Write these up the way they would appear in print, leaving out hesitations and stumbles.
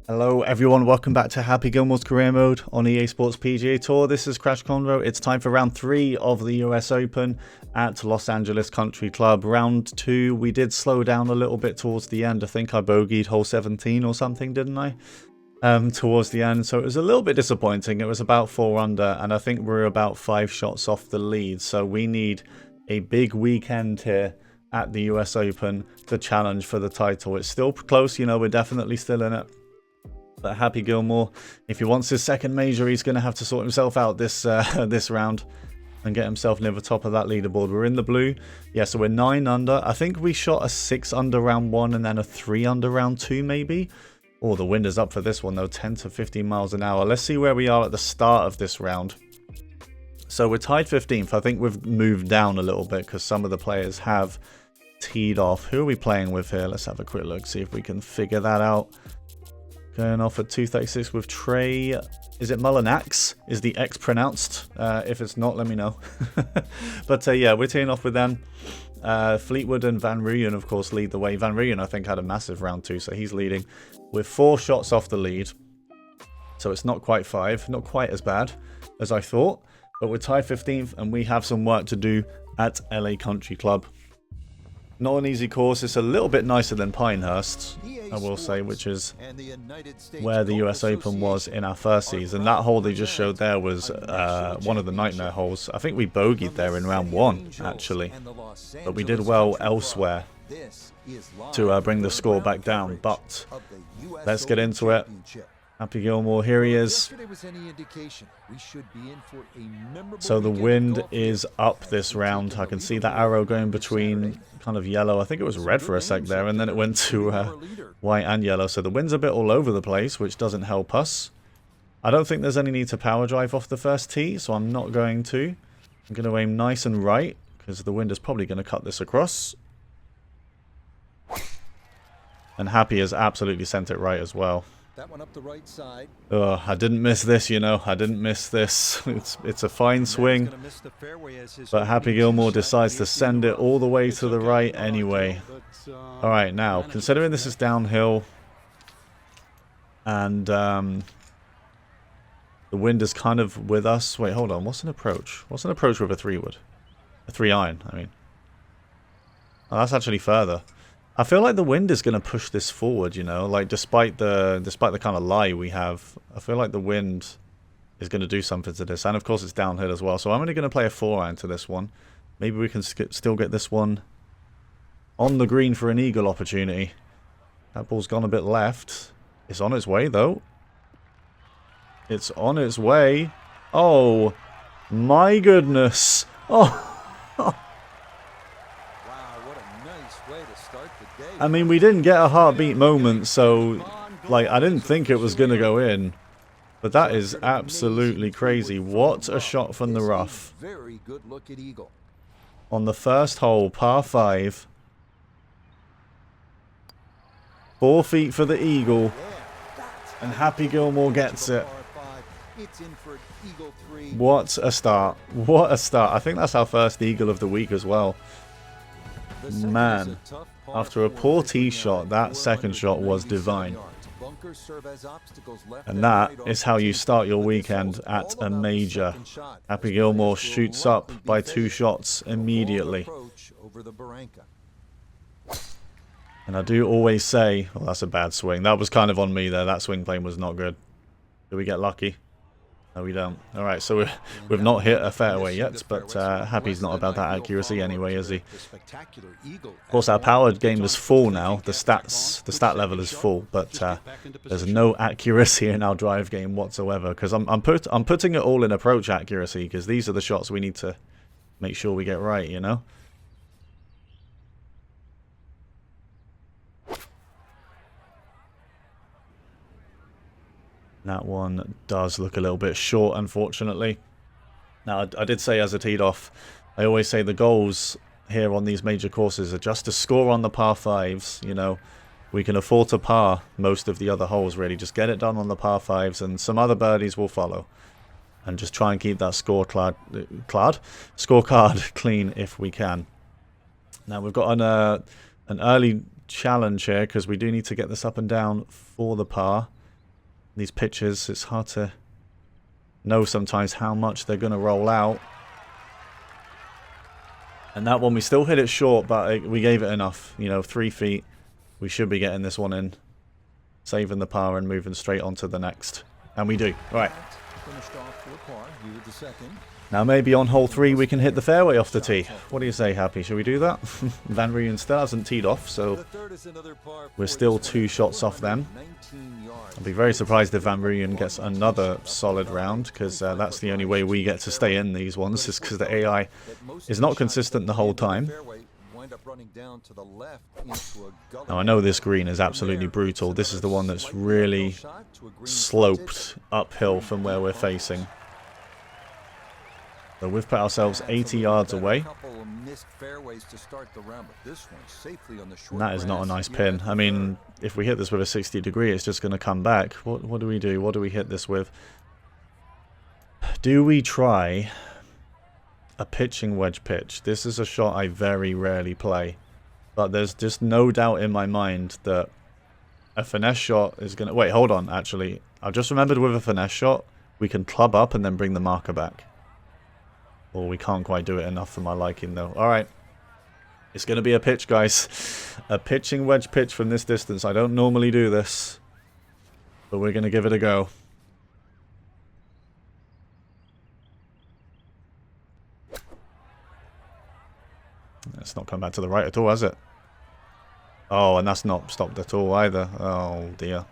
Hello everyone, welcome back to Happy Gilmore's Career Mode on EA Sports PGA Tour. This is Crash Convo. It's time for round 3 of the US Open at Los Angeles Country Club. Round 2, we did slow down a little bit towards the end. I think I bogeyed hole 17 or something, didn't I? Towards the end, so it was a little bit disappointing. It was about 4 under, and I think we're about 5 shots off the lead. So we need a big weekend here at the US Open to challenge for the title. It's still close, you know, we're definitely still in it. But Happy Gilmore, if he wants his second major, he's going to have to sort himself out this this round and get himself near the top of that leaderboard. We're in the blue. Yeah, so we're 9 under. I think we shot a 6 under round 1 and then a 3 under round 2 maybe. Oh, the wind is up for this one though, 10 to 15 miles an hour. Let's see where we are at the start of this round. So we're tied 15th. I think we've moved down a little bit because some of the players have teed off. Who are we playing with here? Let's have a quick look, see if we can figure that out. Going off at 236 with Trey. Is it Mullinax? Is the X pronounced? If it's not, let me know. But yeah, we're teeing off with them. Fleetwood and Van Rooyen, of course, lead the way. Van Rooyen, I think, had a massive round 2, so he's leading. We're 4 shots off the lead. So it's not quite 5. Not quite as bad as I thought. But we're tied 15th, and we have some work to do at LA Country Club. Not an easy course. It's a little bit nicer than Pinehurst, I will say, which is where the US Open was in our first season. That hole they just showed there was one of the nightmare holes. I think we bogeyed there in round 1, actually. But we did well elsewhere to bring the score back down. But let's get into it. Happy Gilmore, here he is. So the wind is up this round. I can see that arrow going between kind of yellow. I think it was red for a sec there, and then it went to white and yellow. So the wind's a bit all over the place, which doesn't help us. I don't think there's any need to power drive off the first tee, so I'm not going to. I'm going to aim nice and right, because the wind is probably going to cut this across. And Happy has absolutely sent it right as well. That one up the right side. Oh, I didn't miss this, you know. I didn't miss this. It's a fine swing. But Happy Gilmore decides to send it all the way to the right anyway. Alright, now, considering this is downhill and the wind is kind of with us. Wait, hold on. What's an approach? What's an approach with a 3-wood? A 3-iron, I mean. Oh, that's actually further. I feel like the wind is going to push this forward, you know, like despite the kind of lie we have, I feel like the wind is going to do something to this. And of course it's downhill as well. So I'm only going to play a 4-iron to this one. Maybe we can still get this one on the green for an eagle opportunity. That ball's gone a bit left. It's on its way though. It's on its way. Oh my goodness. Oh. I mean, we didn't get a heartbeat moment, so, like, I didn't think it was going to go in. But that is absolutely crazy. What a shot from the rough. On the first hole, par 5. 4 feet for the eagle. And Happy Gilmore gets it. What a start. What a start. I think that's our first eagle of the week as well. Man, after a poor tee shot, that second shot was divine. And that is how you start your weekend at a major. Happy Gilmore shoots up by 2 shots immediately. And I do always say, well, that's a bad swing. That was kind of on me there. That swing plane was not good. Did we get lucky? No, we don't. Alright, so we've not hit a fairway yet, but Happy's not about that accuracy anyway, is he? Of course, our power game is full now. The stat level is full, but there's no accuracy in our drive game whatsoever, because I'm putting it all in approach accuracy, because these are the shots we need to make sure we get right, you know? That one does look a little bit short, unfortunately. Now, I did say as a teed off, I always say the goals here on these major courses are just to score on the par 5s, you know. We can afford to par most of the other holes, really. Just get it done on the par 5s, and some other birdies will follow. And just try and keep that scorecard clean if we can. Now, we've got an early challenge here, because we do need to get this up and down for the par. These pitches, it's hard to know sometimes how much they're going to roll out. And that one, we still hit it short, but we gave it enough. You know, 3 feet. We should be getting this one in. Saving the par and moving straight on to the next. And we do. All right. Finished off for a par. You with the second. Now maybe on hole 3 we can hit the fairway off the tee. What do you say, Happy? Should we do that? Van Rooyen still hasn't teed off, so we're still 2 shots off them. I'd be very surprised if Van Rooyen gets another solid round, because that's the only way we get to stay in these ones, is because the AI is not consistent the whole time. Now I know this green is absolutely brutal. This is the one that's really sloped uphill from where we're facing. So we've put ourselves 80 yards away. And that is not a nice pin. I mean, if we hit this with a 60 degree, it's just going to come back. What do we do? What do we hit this with? Do we try a pitching wedge pitch? This is a shot I very rarely play. But there's just no doubt in my mind that a finesse shot is going to... Wait, hold on, actually. I've just remembered with a finesse shot, we can club up and then bring the marker back. Well, we can't quite do it enough for my liking, though. Alright. It's going to be a pitch, guys. A pitching wedge pitch from this distance. I don't normally do this. But we're going to give it a go. It's not come back to the right at all, has it? Oh, and that's not stopped at all either. Oh, dear.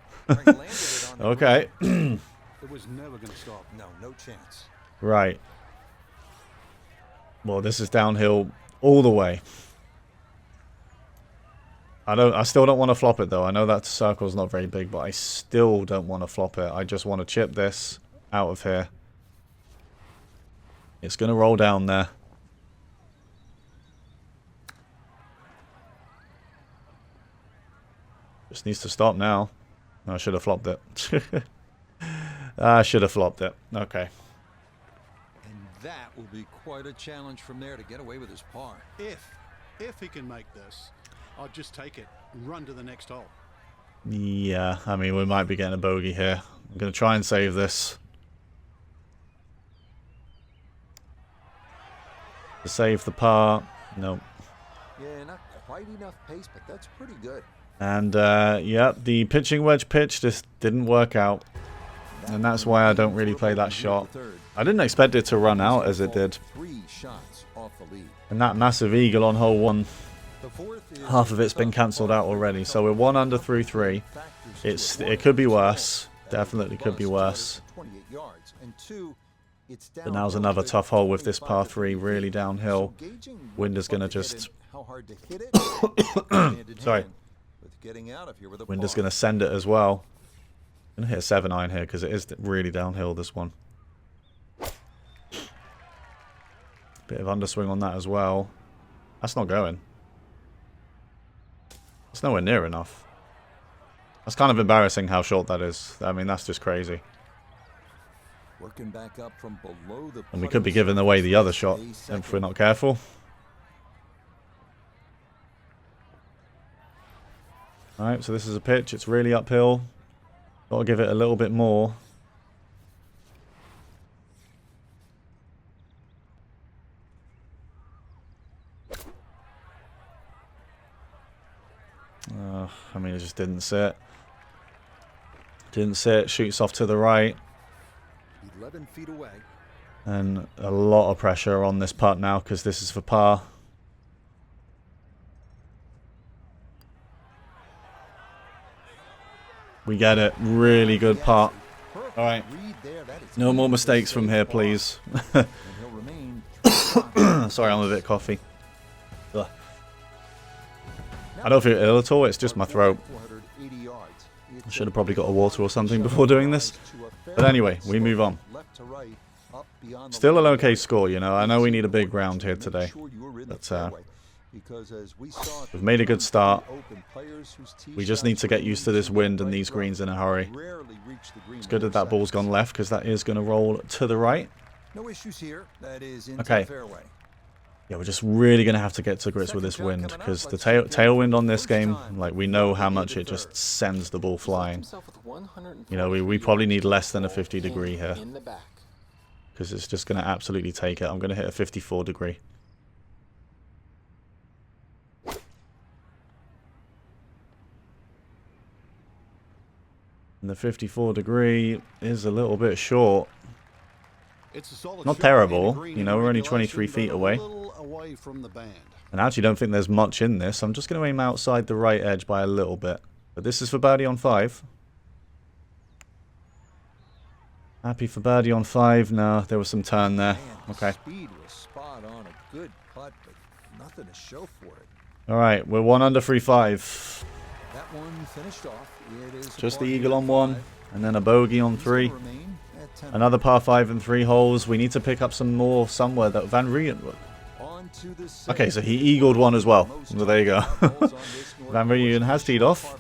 Okay. It was never going to stop. No chance. Right. Well, this is downhill all the way. I still don't want to flop it, though. I know that circle's not very big, but I still don't want to flop it. I just want to chip this out of here. It's going to roll down there. Just needs to stop now. I should have flopped it. I should have flopped it. Okay. That will be quite a challenge from there to get away with his par. If he can make this, I'll just take it and run to the next hole. Yeah, I mean, we might be getting a bogey here. I'm going to try and save this. To save the par. Nope. Yeah, not quite enough pace, but that's pretty good. And, yeah, the pitching wedge pitch just didn't work out. And that's why I don't really play that shot. I didn't expect it to run out as it did. And that massive eagle on hole 1, half of it's been cancelled out already. So we're 1 under through 3. It could be worse. Definitely could be worse. But now's another tough hole with this par 3 really downhill. Wind is going to just... Sorry. Wind is going to send it as well. I'm going to hit a 7-iron here because it is really downhill, this one. Bit of underswing on that as well. That's not going. It's nowhere near enough. That's kind of embarrassing how short that is. I mean, that's just crazy. Working back up from below the... And we could be giving away the other shot if we're not careful. Alright, so this is a pitch. It's really uphill. Got to give it a little bit more. I mean, it just didn't sit. Didn't sit. Shoots off to the right. 11 feet away. And a lot of pressure on this putt now because this is for par. We get it. Really good putt. Alright. No more mistakes from here, please. Sorry, I'm a bit coffee. Ugh. I don't feel ill at all. It's just my throat. I should have probably got a water or something before doing this. But anyway, we move on. Still an okay score, you know. I know we need a big round here today. But we've made a good start. We just need to get used to this wind and these greens in a hurry. It's good that that ball's gone left because that is going to roll to the right. No issues here. That is into Okay. the fairway. Yeah, we're just really going to have to get to grips with this wind, because the tailwind on this game, like, we know how much it just sends the ball flying. You know, we probably need less than a 50 degree here, because it's just going to absolutely take it. I'm going to hit a 54 degree. And the 54 degree is a little bit short. Not terrible, you know, we're only 23 feet away. And I actually don't think there's much in this. I'm just going to aim outside the right edge by a little bit. But this is for birdie on 5. Happy for birdie on 5. No, there was some turn there. Okay. Speed was spot on, a good putt, but nothing to show for it. Alright, we're 1 under 3-5. That one finished off. It is Just the eagle on 1, and then a bogey on 3. Another par 5 and 3 holes. We need to pick up some more somewhere that Van Rijn would. Okay, so he eagled 1 as well. Well, there you go. Van Rijn has teed off.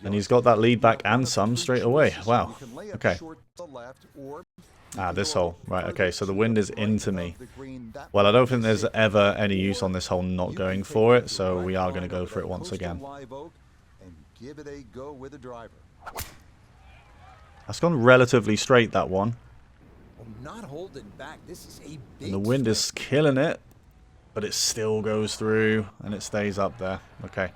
And he's got that lead back and some straight away. Wow. Okay. Ah, this hole. Right, okay, so the wind is into me. Well, I don't think there's ever any use on this hole not going for it, so we are going to go for it once again. That's gone relatively straight, that one. And the wind is killing it, but it still goes through, and it stays up there. Okay.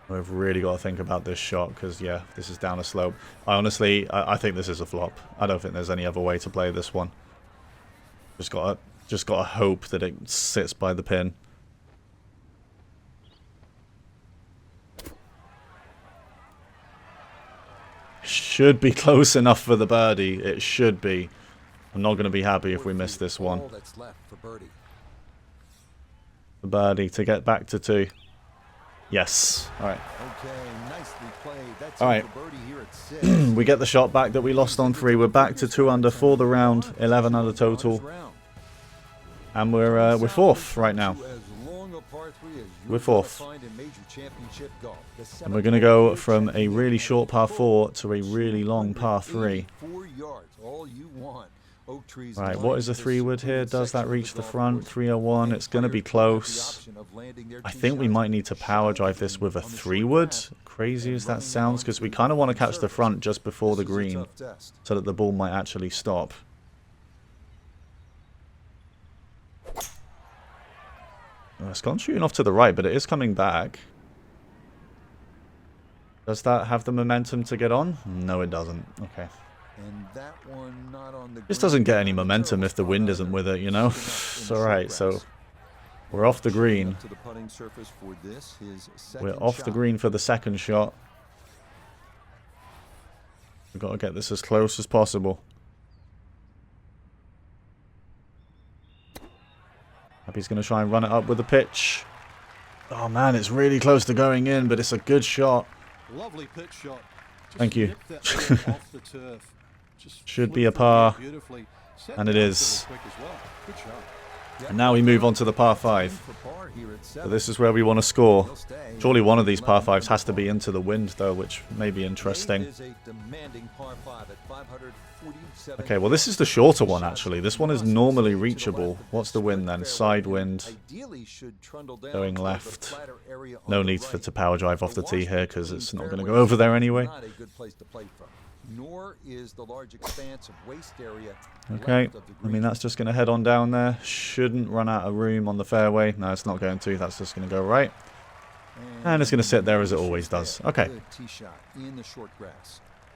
We've really got to think about this shot, because, yeah, this is down a slope. I think this is a flop. I don't think there's any other way to play this one. Just gotta hope that it sits by the pin. Should be close enough for the birdie. It should be. I'm not going to be happy if we miss this one. The birdie to get back to 2. Yes. Alright. Alright. We get the shot back that we lost on 3. We're back to 2 under for the round. 11 under total. And we're 4th right now. We're 4th. And we're going to go from a really short par 4 to a really long par 3. Right, what is a 3-wood here? Does that reach the front? 301. It's going to be close. I think we might need to power drive this with a 3-wood. Crazy as that sounds, because we kind of want to catch the front just before the green so that the ball might actually stop. It's gone shooting off to the right, but it is coming back. Does that have the momentum to get on? No, it doesn't. Okay. This doesn't get any momentum if the wind isn't with it, you know? It's alright, so we're off the green. We're off the green for the second shot. We've got to get this as close as possible. Happy's going to try and run it up with the pitch. Oh man, it's really close to going in, but it's a good shot. Lovely pitch shot. Thank you. Should be a par, and it is. And now we move on to the par 5. So this is where we want to score. Surely one of these par 5s has to be into the wind, though, which may be interesting. Okay, well, this is the shorter one, actually. This one is normally reachable. What's the wind, then? Side wind. Going left. No need to power drive off the tee here, because it's not going to go over there anyway. Okay, I mean, that's just going to head on down there. Shouldn't run out of room on the fairway. No, it's not going to. That's just going to go right. And it's going to sit there as it always does. Okay.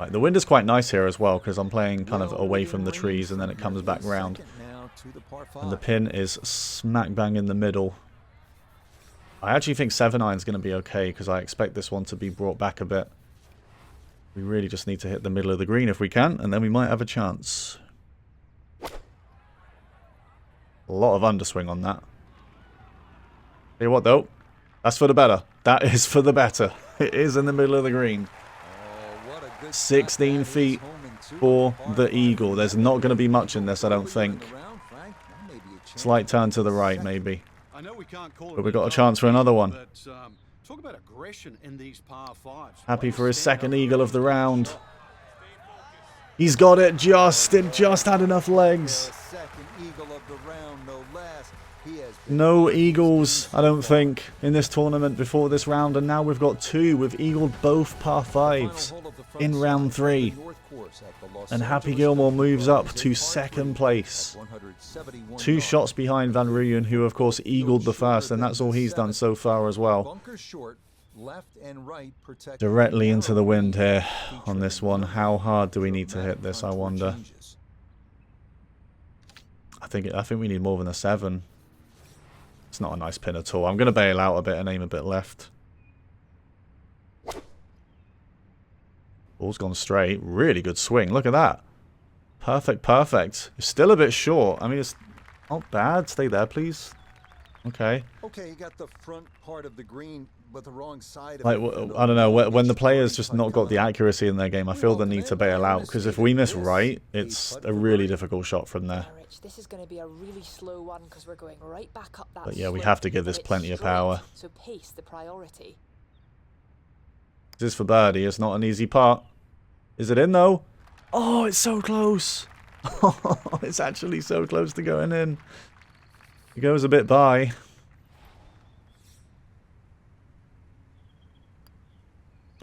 Right, the wind is quite nice here as well, because I'm playing kind of away from the trees, and then it comes back round. And the pin is smack bang in the middle. I actually think 7-iron is going to be okay, because I expect this one to be brought back a bit. We really just need to hit the middle of the green if we can, and then we might have a chance. A lot of underswing on that. Tell you what, though. That's for the better. That is for the better. It is in the middle of the green. 16 feet for the eagle. There's not going to be much in this, I don't think. Slight turn to the right, maybe. But we've got a chance for another one. Talk about aggression in these par 5s. Happy for his second eagle of the round. He's got it just. It just had enough legs. No eagles, I don't think, in this tournament before this round. And now we've got two. We've eagled both par 5s in round 3. And Happy Gilmore moves up to 2nd place. 2 shots behind Van Rooyen, who of course eagled the first. And that's all he's done so far as well. Directly into the wind here on this one. How hard do we need to hit this, I wonder? I think we need more than a 7. It's not a nice pin at all. I'm going to bail out a bit and aim a bit left. Ball's gone straight. Really good swing. Look at that. Perfect, perfect. It's still a bit short. I mean, it's not bad. Stay there, please. Okay. Okay, you got the front part of the green, but the wrong side of like, I don't know. When the players just not got the accuracy in their game, I feel the need to bail out. Because if we miss right, it's a really difficult shot from there. This is going to be a really slow one because we're going right back up that. But yeah, we have to give this plenty of power. So pace the priority. This is for birdie. It's not an easy part. Is it in though? Oh, it's so close. Oh, it's actually so close to going in. It goes a bit by.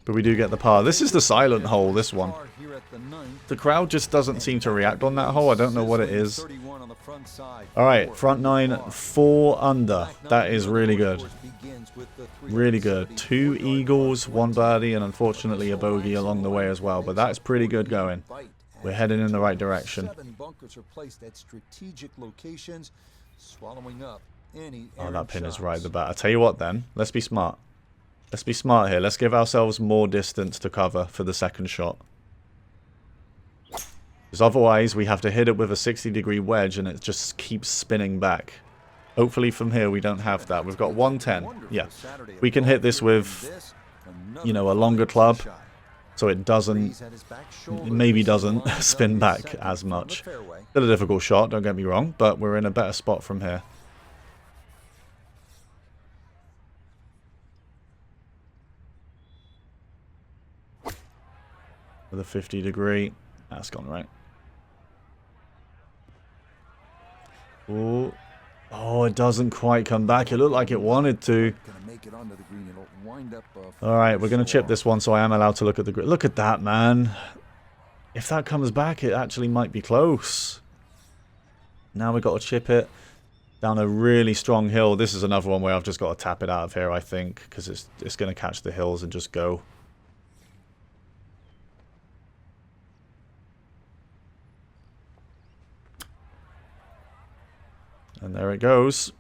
But we do get the par. This is the silent hole, this one. The crowd just doesn't seem to react on that hole. I don't know what it is. Alright, front 9, 4 under. That is really good. Really good. 2 eagles, 1 birdie, and unfortunately a bogey along the way as well. But that's pretty good going. We're heading in the right direction. Oh, that pin is right at the back. I tell you what then, let's be smart. Let's be smart here. Let's give ourselves more distance to cover for the second shot. Because otherwise we have to hit it with a 60-degree wedge and it just keeps spinning back. Hopefully from here we don't have that. We've got 110. Yeah. We can hit this with, you know, a longer club. So it doesn't, maybe doesn't spin back as much. Still a difficult shot, don't get me wrong. But we're in a better spot from here. With a 50-degree. That's gone right. Oh. Oh, it doesn't quite come back. It looked like it wanted to. Alright, we're going to chip this one so I am allowed to look at the grid. Look at that, man. If that comes back, it actually might be close. Now we've got to chip it down a really strong hill. This is another one where I've just got to tap it out of here, I think. Because it's going to catch the hills and just go. And there it goes.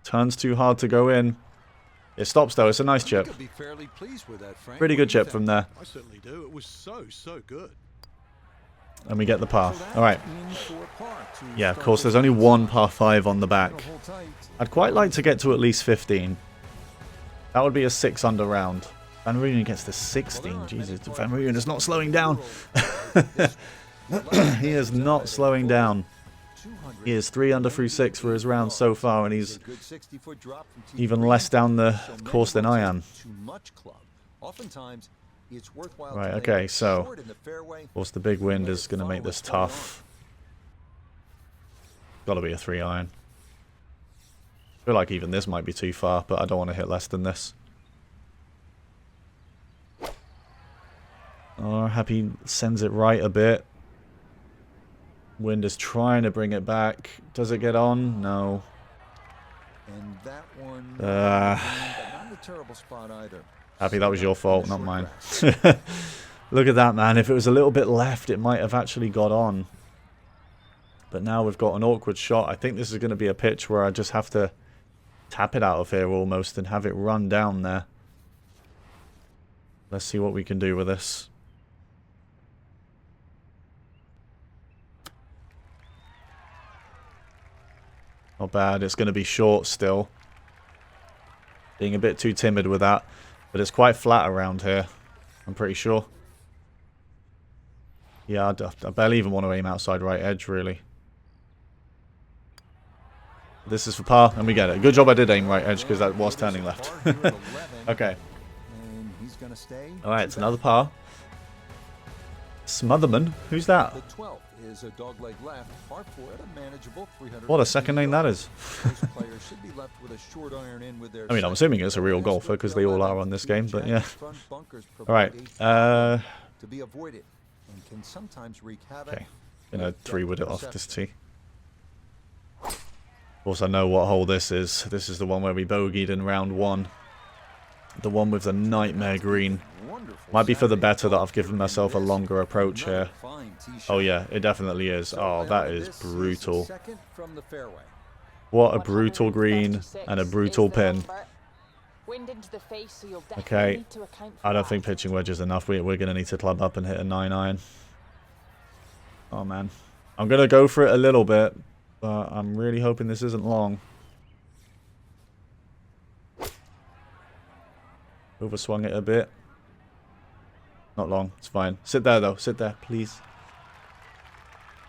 Turns too hard to go in. It stops though. It's a nice chip. Pretty good chip from there. I certainly do. It was so good. And we get the par. Alright. Yeah, of course, there's only 1 par 5 on the back. I'd quite like to get to at least 15. That would be a 6 under round. Van Rooyen gets to 16. Jesus, Van Rooyen is not slowing down. He is not slowing down. He is 3 under through 6 for his round so far, and he's even less down the course than I am. Right, okay, so of course the big wind is going to make this tough. Got to be a 3-iron. I feel like even this might be too far, but I don't want to hit less than this. Oh, Happy sends it right a bit. Wind is trying to bring it back. Does it get on? No. And that one, not a terrible spot either. Happy, that was your fault, not mine. Look at that, man. If it was a little bit left, it might have actually got on. But now we've got an awkward shot. I think this is going to be a pitch where I just have to tap it out of here almost and have it run down there. Let's see what we can do with this. Not bad. It's going to be short still. Being a bit too timid with that. But it's quite flat around here. I'm pretty sure. Yeah, I barely even want to aim outside right edge, really. This is for par, and we get it. Good job I did aim right edge, because that was turning left. Okay. Alright, it's another par. Smotherman? Who's that? The 12th is a dogleg left, par 4 at a manageable 300. What a second name that is. Most players should be left with a short iron in with their I mean, I'm assuming it's a real golfer because they all are on this game, but yeah. Alright, to be avoided and can sometimes wreak havoc. okay. Gonna 3-wood it off this tee. Of course, I know what hole this is. This is the one where we bogeyed in round 1. The one with the nightmare green. Might be for the better that I've given myself a longer approach here. Oh yeah, it definitely is. Oh, that is brutal. What a brutal green and a brutal pin. Okay, I don't think pitching wedge is enough. We're going to need to club up and hit a 9-iron. Oh man. I'm going to go for it a little bit, but I'm really hoping this isn't long. Overswung it a bit. Not long, it's fine. Sit there though, sit there, please.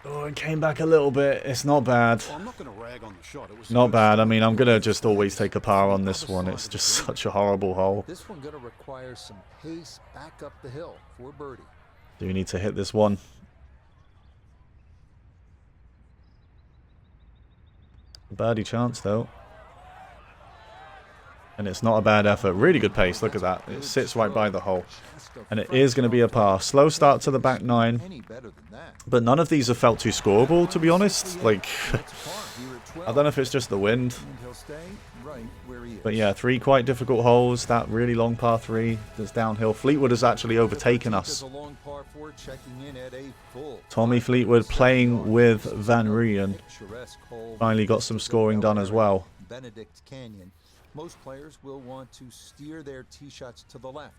Oh, it came back a little bit. It's not bad. Well, I'm not going to rag on the shot. It was Not bad. I mean, I'm going to just always take a par on this one. It's just such a horrible hole. This one going to require some pace back up the hill for birdie. Do we need to hit this one? Birdie chance though. And it's not a bad effort. Really good pace. Look at that. It sits right by the hole. And it is going to be a par. Slow start to the back 9. But none of these have felt too scoreable, to be honest. Like, I don't know if it's just the wind. But yeah, 3 quite difficult holes. That really long par 3 that's downhill. Fleetwood has actually overtaken us. Tommy Fleetwood playing with Van Rooyen. Finally got some scoring done as well. Most players will want to steer their tee shots to the left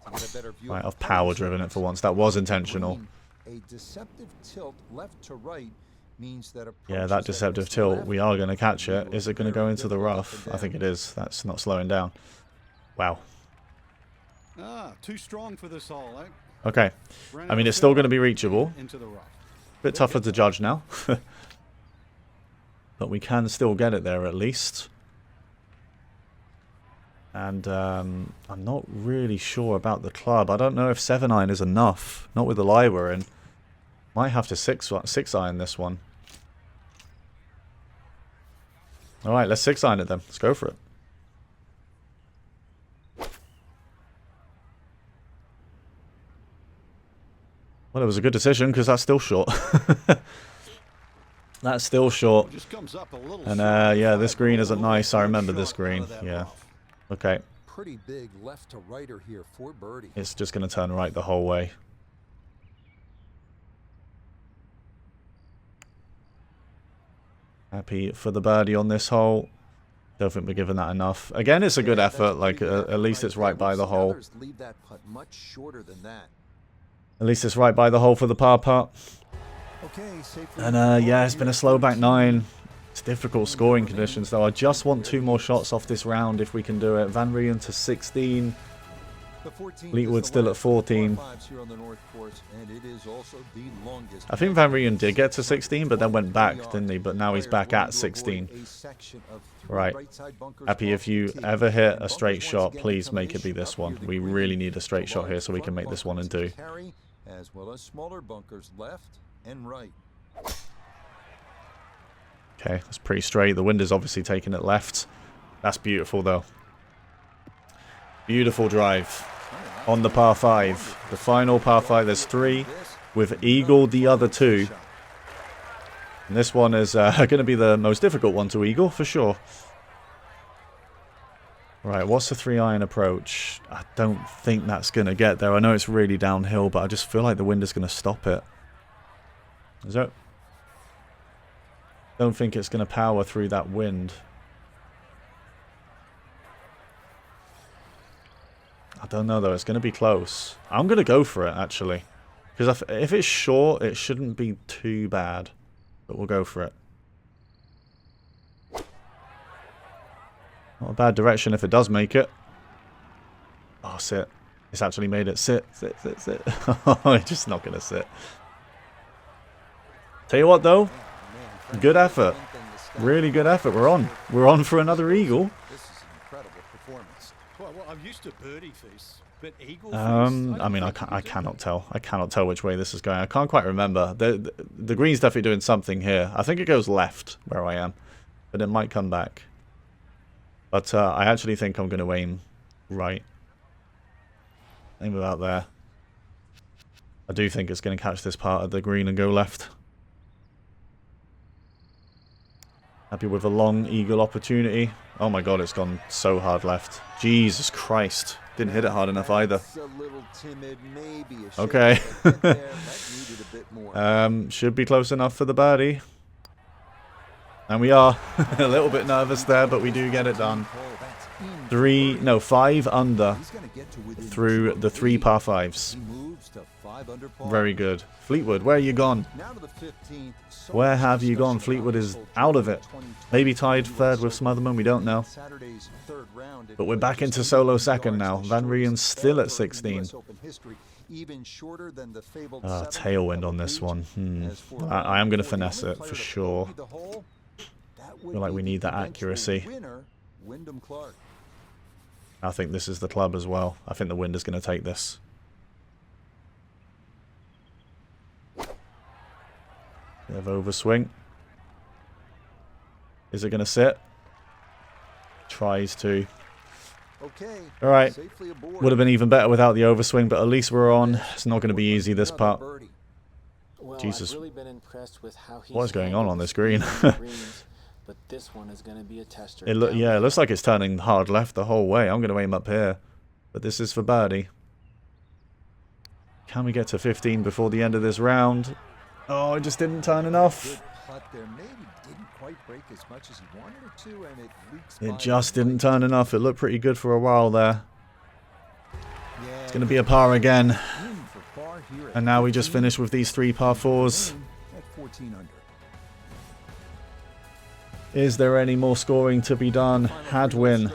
to get a better view. Right, I've power driven it for once. That was intentional. A deceptive tilt left to right means that yeah, that deceptive tilt, we are going to catch it. Is it going to go into the rough? I think it is. That's not slowing down. Wow. Too strong for this hole, eh? Okay. I mean, it's still going to be reachable. Bit tougher to judge now. But we can still get it there at least. And I'm not really sure about the club. I don't know if 7-iron is enough. Not with the lie we're in. Might have to 6-iron this one. Alright, let's 6-iron it then. Let's go for it. Well, it was a good decision because that's still short. That's still short. And yeah, this green isn't nice. I remember this green. Yeah. Okay. Pretty big left to righter here for birdie. It's just going to turn right the whole way. Happy for the birdie on this hole. Don't think we're giving that enough. Again, it's a good effort. Like, at least it's right by the hole. At least it's right by the hole for the par putt. And yeah, it's been a slow back 9. It's difficult scoring conditions though. I just want 2 more shots off this round if we can do it. Van Rooyen to 16. Fleetwood still at 14. I think Van Rooyen did get to 16 but then went back, didn't he? But now he's back at 16. Right. Happy, if you ever hit a straight shot, please make it be this one. We really need a straight shot here so we can make this 1 and 2. As well as smaller bunkers left and right. Okay, that's pretty straight. The wind is obviously taking it left. That's beautiful, though. Beautiful drive on the par 5. The final par 5. There's 3. We've eagled the other 2. And this one is going to be the most difficult one to eagle, for sure. Right, what's the 3-iron approach? I don't think that's going to get there. I know it's really downhill, but I just feel like the wind is going to stop it. Is it? Don't think it's going to power through that wind. I don't know though, it's going to be close. I'm going to go for it actually. Because if it's short, it shouldn't be too bad. But we'll go for it. Not a bad direction if it does make it. Oh, sit. It's actually made it. Sit, sit, sit, sit. Oh, it's just not going to sit. Tell you what though. Good effort. Really good effort. We're on. We're on for another eagle. This is an incredible performance. Well, I'm used to birdie feasts, but eagle I mean, I cannot tell. I cannot tell which way this is going. I can't quite remember. The green's definitely doing something here. I think it goes left where I am, but it might come back. But I actually think I'm going to aim right. Aim about there. I do think it's going to catch this part of the green and go left. Happy with a long eagle opportunity. Oh my god, it's gone so hard left. Jesus Christ. Didn't hit it hard enough either. Okay. Should be close enough for the birdie. And we are. A little bit nervous there, but we do get it done. 5 under through the 3 par 5s. Very good. Fleetwood, where are you gone? Where have you gone? Fleetwood is out of it. Maybe tied third with Smotherman, we don't know. But we're back into solo second now. Van Riegen's still at 16. Tailwind on this one. I am going to finesse it for sure. I feel like we need that accuracy. I think this is the club as well. I think the wind is going to take this. Bit of overswing. Is it going to sit? Tries to. Alright. Would have been even better without the overswing, but at least we're on. It's not going to be easy, this putt. Jesus. What is going on this green? But this one is going to be a tester. It looks like it's turning hard left the whole way. I'm going to aim up here. But this is for birdie. Can we get to 15 before the end of this round? Oh, it just didn't turn enough. It just didn't turn enough. It looked pretty good for a while there. It's going to be a par again. And now we just finished with these 3 par 4s. Is there any more scoring to be done? Hadwin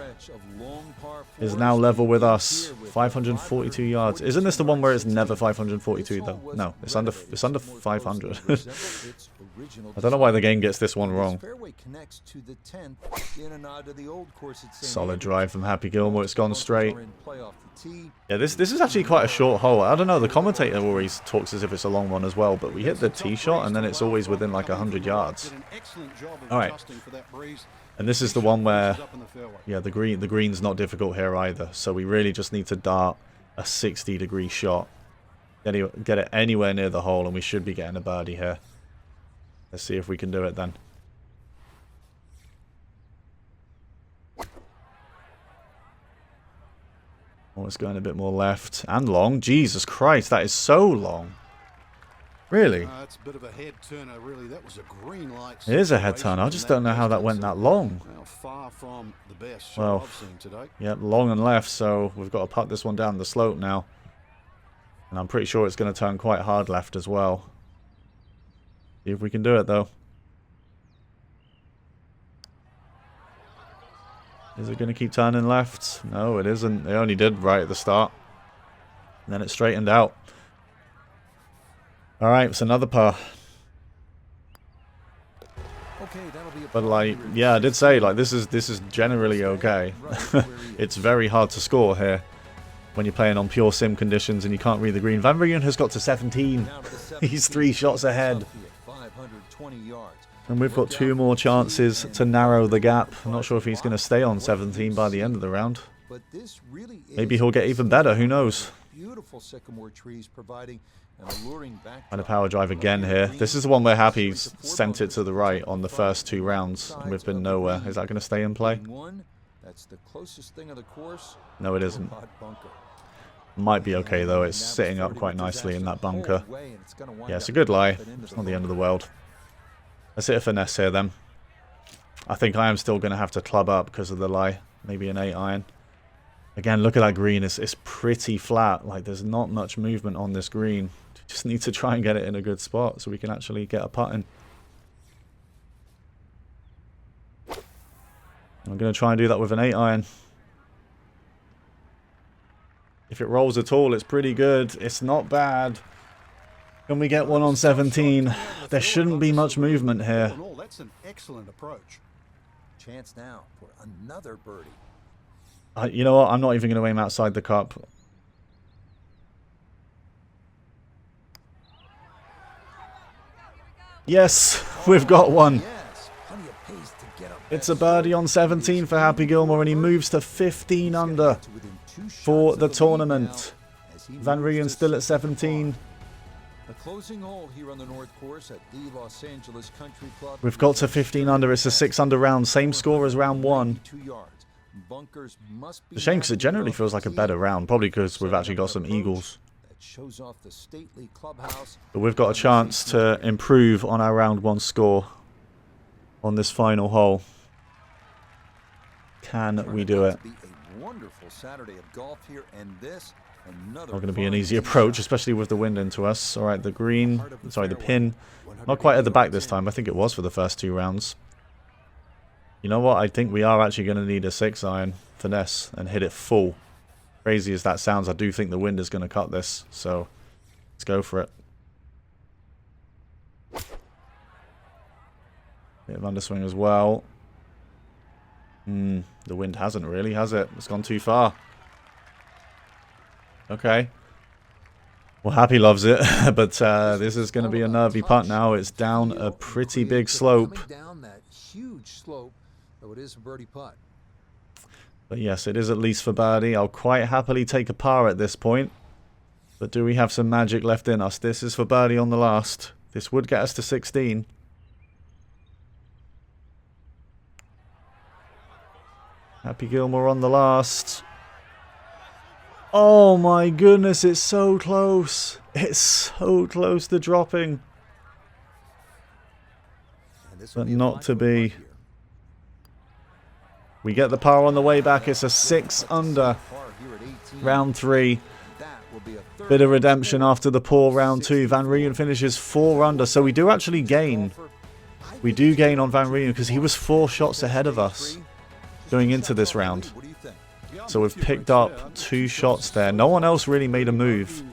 is now level with us. 542 yards. Isn't this the one where it's never 542 though? No, it's under 500. I don't know why the game gets this one wrong. Solid drive from Happy Gilmore. It's gone straight. Yeah, this is actually quite a short hole. I don't know, the commentator always talks as if it's a long one as well, but we hit the tee shot and then it's always within like 100 yards. Alright. And this is the one where, yeah, the green's not difficult here either. So we really just need to dart a 60-degree shot. Get it anywhere near the hole and we should be getting a birdie here. Let's see if we can do it then. Oh, it's going a bit more left and long. Jesus Christ, that is so long. Really? It's a bit of a head turner, really. That was a green light. It is a head turner. I just don't know how that went that long. Far from the best shot I've seen today. Yep, long and left, so we've got to putt this one down the slope now. And I'm pretty sure it's going to turn quite hard left as well. See if we can do it, though. Is it going to keep turning left? No, it isn't. It only did right at the start. And then it straightened out. Alright, it's another par. But like, yeah, I did say, like, this is generally okay. It's very hard to score here when you're playing on pure sim conditions and you can't read the green. Van Riegen has got to 17. He's 3 shots ahead. And we've got 2 more chances to narrow the gap. I'm not sure if he's going to stay on 17 by the end of the round. Maybe he'll get even better, who knows. And a power drive again here. This is the one where Happy's sent it to the right on the first 2 rounds. And we've been nowhere. Is that going to stay in play? No, it isn't. Might be okay though. It's sitting up quite nicely in that bunker. Yeah, it's a good lie. It's not the end of the world. Let's hit a finesse here then. I think I am still going to have to club up because of the lie. Maybe an 8-iron. Again, look at that green. It's pretty flat. Like, there's not much movement on this green. Just need to try and get it in a good spot so we can actually get a putt in. I'm going to try and do that with an 8-iron. If it rolls at all, it's pretty good. It's not bad. Can we get one on 17? There shouldn't be much movement here. That's an excellent approach. Chance now for another birdie. You know what? I'm not even going to aim outside the cup. Yes, we've got one. Yes, plenty of pace to get up It's that a birdie slope. on 17 for Happy Gilmore, and he moves to 15 He's gonna under get to within 2 shots for of the lead tournament. now as he Van moves Rooyen to still at 64. 17. The closing hole here on the North Course at the Los Angeles Country Club. We've got to 15 under. It's a 6 under round. Same score as round 1. 92 yards. Bunkers must be It's a shame because it generally navigated feels like a off the better tee. round. Probably because we've Setting actually up got an some approach eagles. that shows off the stately clubhouse. But we've got a chance to improve on our round 1 score on this final hole. Can we do it? Be a wonderful Saturday of golf here, and this another Not going to be an fine easy tee approach, shot. especially with the wind into us. All right, the green, sorry, the pin. Not quite at the back this time. I think it was for the first 2 rounds. You know what? I think we are actually going to need a 6-iron finesse and hit it full. Crazy as that sounds, I do think the wind is going to cut this. So let's go for it. Bit of underswing as well. The wind hasn't really, has it? It's gone too far. Okay. Well, Happy loves it, but this is going to be a nervy putt now. It's down a pretty big slope. Coming down that huge slope, though it is a birdie putt. But yes, it is at least for birdie. I'll quite happily take a par at this point. But do we have some magic left in us? This is for birdie on the last. This would get us to 16. Happy Gilmore on the last. Oh my goodness, it's so close. It's so close to dropping. And this will But be a not fine to putt be. here. We get the par on the way back. It's a 6 under. Par here at 18. Round 3. That will be a third Bit of round redemption score. after the poor round 2. Van Rooyen finishes 4 under. So we do actually gain. We do gain on Van Rooyen because he was 4 shots ahead of us going into this round. What do you think? So we've picked up 2 shots there. No one else really made a move,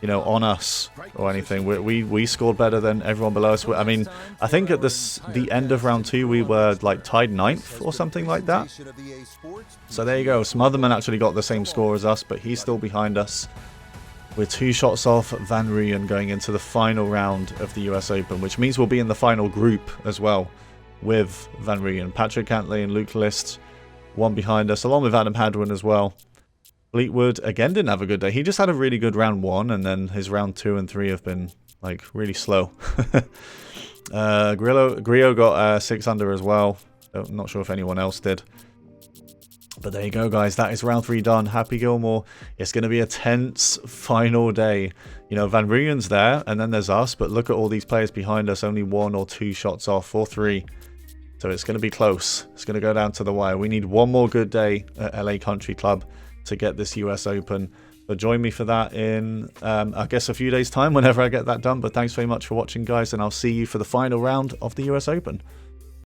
you know, on us or anything. We scored better than everyone below us. I mean, I think at the end of round 2 we were like tied 9th or something like that. So there you go. Smotherman actually got the same score as us, but he's still behind us. We're 2 shots off Van Rooyen going into the final round of the US Open, which means we'll be in the final group as well with Van Rooyen. Patrick Cantley and Luke List, 1 behind us, along with Adam Hadwin as well. Fleetwood, again, didn't have a good day. He just had a really good round 1, and then his round 2 and 3 have been, like, really slow. Grillo got 6 under as well. I'm not sure if anyone else did. But there you go, guys. That is round 3 done. Happy Gilmore. It's going to be a tense final day. You know, Van Rooyen's there, and then there's us. But look at all these players behind us. Only 1 or 2 shots off, or 3. So it's going to be close. It's going to go down to the wire. We need one more good day at LA Country Club to get this US Open. So join me for that in, I guess, a few days' time whenever I get that done. But thanks very much for watching, guys. And I'll see you for the final round of the US Open.